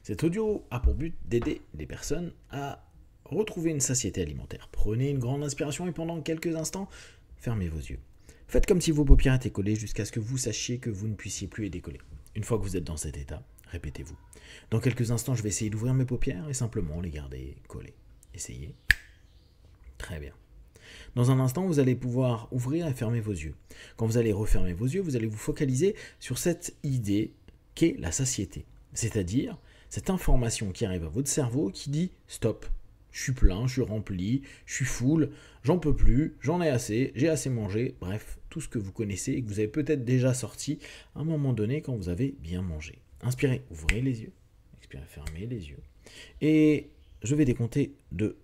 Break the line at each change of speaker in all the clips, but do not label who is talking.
Cet audio a pour but d'aider les personnes à retrouver une satiété alimentaire. Prenez une grande inspiration et pendant quelques instants, fermez vos yeux. Faites comme si vos paupières étaient collées jusqu'à ce que vous sachiez que vous ne puissiez plus les décoller. Une fois que vous êtes dans cet état, répétez-vous. Dans quelques instants, je vais essayer d'ouvrir mes paupières et simplement les garder collées. Essayez. Très bien. Dans un instant, vous allez pouvoir ouvrir et fermer vos yeux. Quand vous allez refermer vos yeux, vous allez vous focaliser sur cette idée qu'est la satiété. C'est-à-dire cette information qui arrive à votre cerveau qui dit « Stop, je suis plein, je suis rempli, je suis full, j'en peux plus, j'en ai assez, j'ai assez mangé ». Bref, tout ce que vous connaissez et que vous avez peut-être déjà sorti à un moment donné quand vous avez bien mangé. Inspirez, ouvrez les yeux. Expirez, fermez les yeux. Et je vais décompter de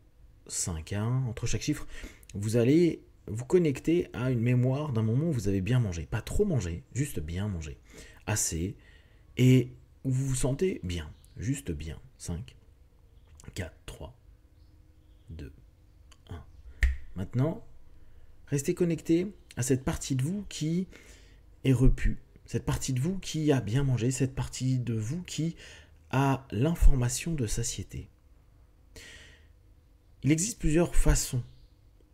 5 à 1 entre chaque chiffre. Vous allez vous connecter à une mémoire d'un moment où vous avez bien mangé. Pas trop mangé, juste bien mangé. Assez. Et où vous vous sentez bien. Juste bien. 5, 4, 3, 2, 1. Maintenant, restez connecté à cette partie de vous qui est repue. Cette partie de vous qui a bien mangé. Cette partie de vous qui a l'information de satiété. Il existe plusieurs façons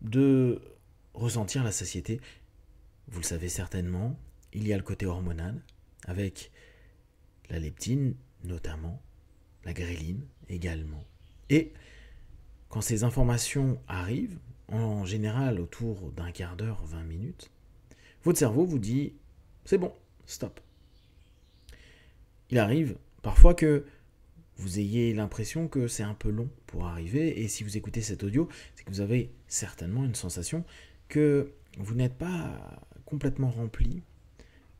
de ressentir la satiété. Vous le savez certainement, il y a le côté hormonal, avec la leptine notamment, la gréline également. Et quand ces informations arrivent, en général autour d'un quart d'heure, 20 minutes, votre cerveau vous dit « c'est bon, stop ». Il arrive parfois que vous ayez l'impression que c'est un peu long pour arriver, et si vous écoutez cet audio, c'est que vous avez certainement une sensation que vous n'êtes pas complètement rempli,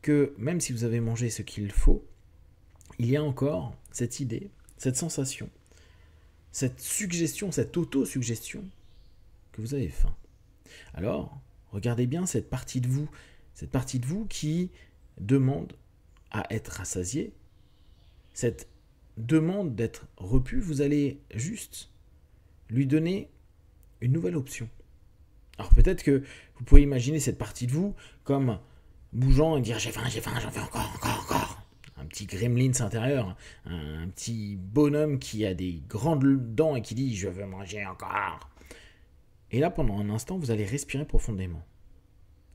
que même si vous avez mangé ce qu'il faut, il y a encore cette idée, cette sensation, cette suggestion, cette auto-suggestion que vous avez faim. Alors, regardez bien cette partie de vous qui demande à être rassasiée, cette demande d'être repu, vous allez juste lui donner une nouvelle option. Alors peut-être que vous pouvez imaginer cette partie de vous comme bougeant et dire j'ai faim, j'en veux encore. Un petit gremlin intérieur, un petit bonhomme qui a des grandes dents et qui dit je veux manger encore. Et là pendant un instant vous allez respirer profondément.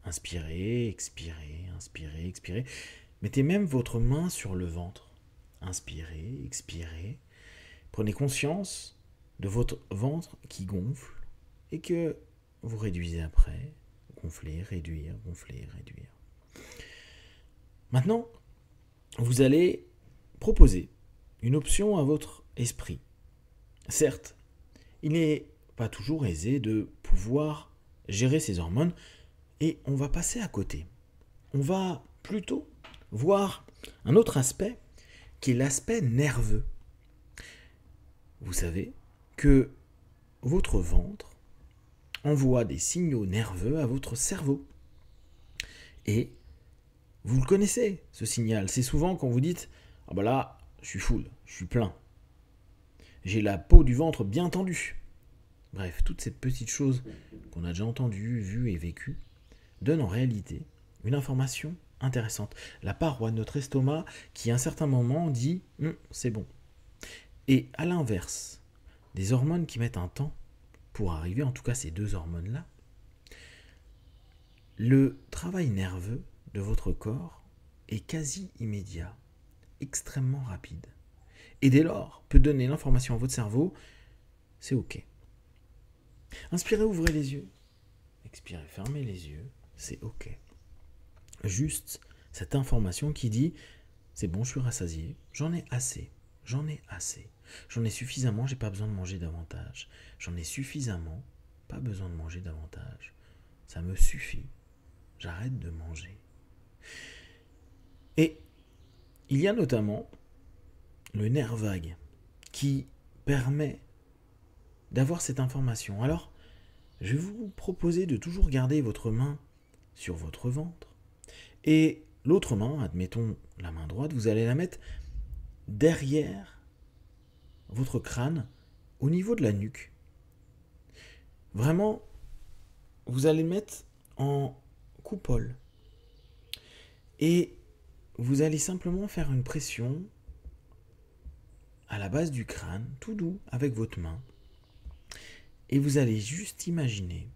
Inspirez, expirez, inspirez, expirez. Mettez même votre main sur le ventre. Inspirez, expirez. Prenez conscience de votre ventre qui gonfle et que vous réduisez après. Gonfler, réduire, gonfler, réduire. Maintenant, vous allez proposer une option à votre esprit. Certes, il n'est pas toujours aisé de pouvoir gérer ses hormones et on va passer à côté. On va plutôt voir un autre aspect qui est l'aspect nerveux. Vous savez que votre ventre envoie des signaux nerveux à votre cerveau. Et vous le connaissez, ce signal. C'est souvent quand vous dites « Ah bah là, je suis full, je suis plein. J'ai la peau du ventre bien tendue. » Bref, toutes ces petites choses qu'on a déjà entendues, vues et vécues donnent en réalité une information intéressante. La paroi de notre estomac qui à un certain moment dit c'est bon. Et à l'inverse, des hormones qui mettent un temps pour arriver, en tout cas ces deux hormones-là, le travail nerveux de votre corps est quasi immédiat, extrêmement rapide. Et dès lors, peut donner l'information à votre cerveau, c'est ok. Inspirez, ouvrez les yeux. Expirez, fermez les yeux, c'est ok. Juste cette information qui dit c'est bon, je suis rassasié, j'en ai assez, j'en ai suffisamment, j'ai pas besoin de manger davantage, j'en ai suffisamment, pas besoin de manger davantage, ça me suffit, j'arrête de manger. Et il y a notamment le nerf vague qui permet d'avoir cette information. Alors, je vais vous proposer de toujours garder votre main sur votre ventre. Et l'autre main, admettons la main droite, vous allez la mettre derrière votre crâne, au niveau de la nuque. Vraiment, vous allez le mettre en coupole. Et vous allez simplement faire une pression à la base du crâne, tout doux, avec votre main. Et vous allez juste imaginer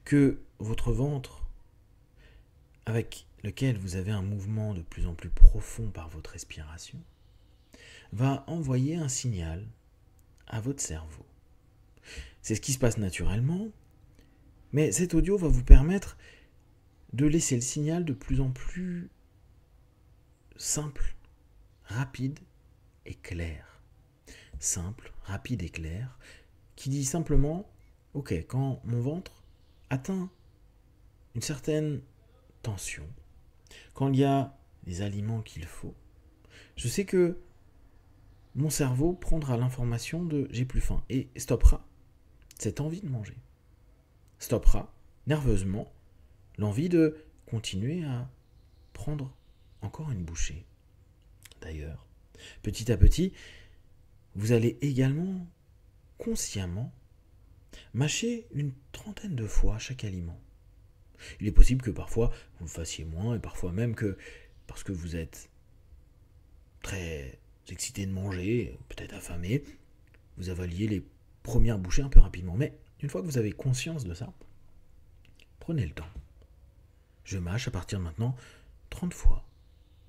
que votre ventre, avec lequel vous avez un mouvement de plus en plus profond par votre respiration, va envoyer un signal à votre cerveau. C'est ce qui se passe naturellement, mais cet audio va vous permettre de laisser le signal de plus en plus simple, rapide et clair. Simple, rapide et clair, qui dit simplement, ok, quand mon ventre atteint une certaine tension, quand il y a les aliments qu'il faut, je sais que mon cerveau prendra l'information de j'ai plus faim et stoppera cette envie de manger. Stoppera nerveusement l'envie de continuer à prendre encore une bouchée. D'ailleurs, petit à petit, vous allez également consciemment mâcher une trentaine de fois chaque aliment. Il est possible que parfois vous le fassiez moins et parfois même que parce que vous êtes très excité de manger, peut-être affamé, vous avaliez les premières bouchées un peu rapidement. Mais une fois que vous avez conscience de ça, prenez le temps. Je mâche à partir de maintenant 30 fois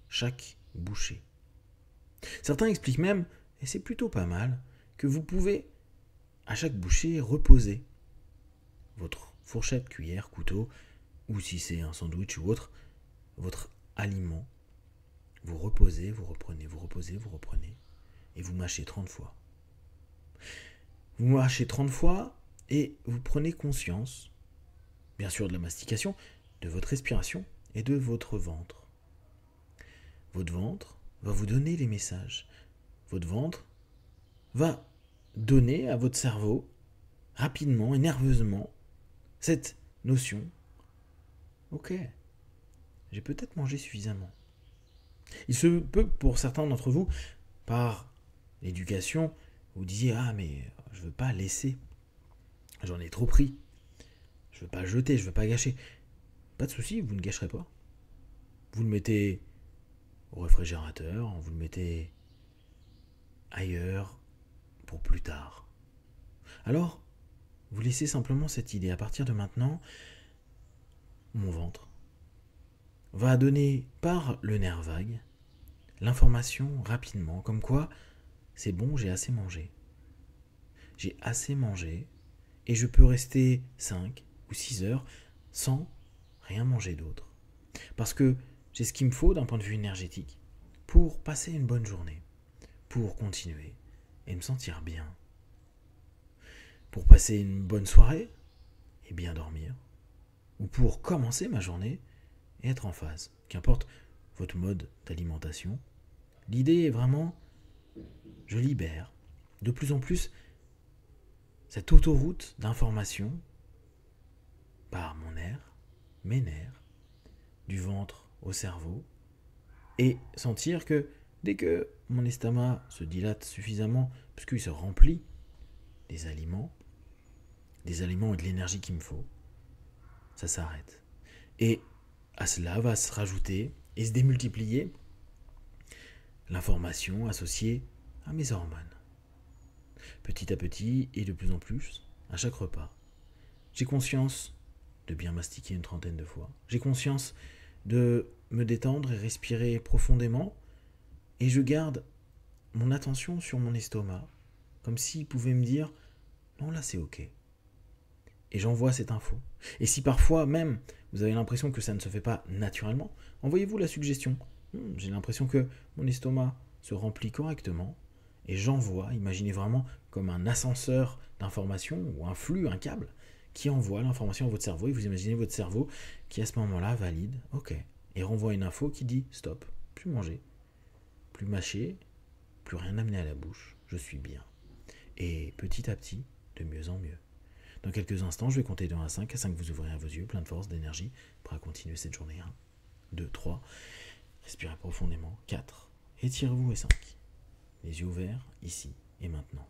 chaque bouchée. Certains expliquent même, et c'est plutôt pas mal, que vous pouvez à chaque bouchée reposer votre fourchette, cuillère, couteau, ou si c'est un sandwich ou autre, votre aliment. Vous reposez, vous reprenez, vous reposez, vous reprenez, et vous mâchez 30 fois. Vous mâchez 30 fois et vous prenez conscience, bien sûr de la mastication, de votre respiration et de votre ventre. Votre ventre va vous donner les messages. Votre ventre va donner à votre cerveau, rapidement et nerveusement, cette notion. Ok, j'ai peut-être mangé suffisamment. Il se peut pour certains d'entre vous, par l'éducation, vous disiez ah mais je veux pas laisser, j'en ai trop pris, je veux pas jeter, je veux pas gâcher. Pas de souci, vous ne gâcherez pas. Vous le mettez au réfrigérateur, vous le mettez ailleurs pour plus tard. Alors, vous laissez simplement cette idée. À partir de maintenant, mon ventre va donner par le nerf vague l'information rapidement, comme quoi c'est bon, j'ai assez mangé. J'ai assez mangé et je peux rester 5 ou 6 heures sans rien manger d'autre. Parce que j'ai ce qu'il me faut d'un point de vue énergétique pour passer une bonne journée, pour continuer et me sentir bien. Pour passer une bonne soirée et bien dormir. Ou pour commencer ma journée et être en phase. Qu'importe votre mode d'alimentation. L'idée est vraiment, je libère de plus en plus cette autoroute d'information par mon nerf, mes nerfs, du ventre au cerveau, et sentir que dès que mon estomac se dilate suffisamment, puisqu'il se remplit des aliments et de l'énergie qu'il me faut, ça s'arrête. Et à cela va se rajouter et se démultiplier l'information associée à mes hormones. Petit à petit et de plus en plus, à chaque repas, j'ai conscience de bien mastiquer une trentaine de fois. J'ai conscience de me détendre et respirer profondément. Et je garde mon attention sur mon estomac, comme s'il pouvait me dire « Non, là c'est ok ». Et j'envoie cette info. Et si parfois même vous avez l'impression que ça ne se fait pas naturellement, envoyez-vous la suggestion. J'ai l'impression que mon estomac se remplit correctement. Et j'envoie, imaginez vraiment comme un ascenseur d'information ou un flux, un câble, qui envoie l'information à votre cerveau. Et vous imaginez votre cerveau qui à ce moment-là valide, ok, et renvoie une info qui dit stop, plus manger, plus mâcher, plus rien amener à la bouche, je suis bien. Et petit à petit, de mieux en mieux. Dans quelques instants, je vais compter de 1 à 5. À 5, vous ouvrez vos yeux, plein de force, d'énergie, prêt à continuer cette journée. 1, 2, 3. Respirez profondément. 4. Étirez-vous et 5. Les yeux ouverts, ici et maintenant.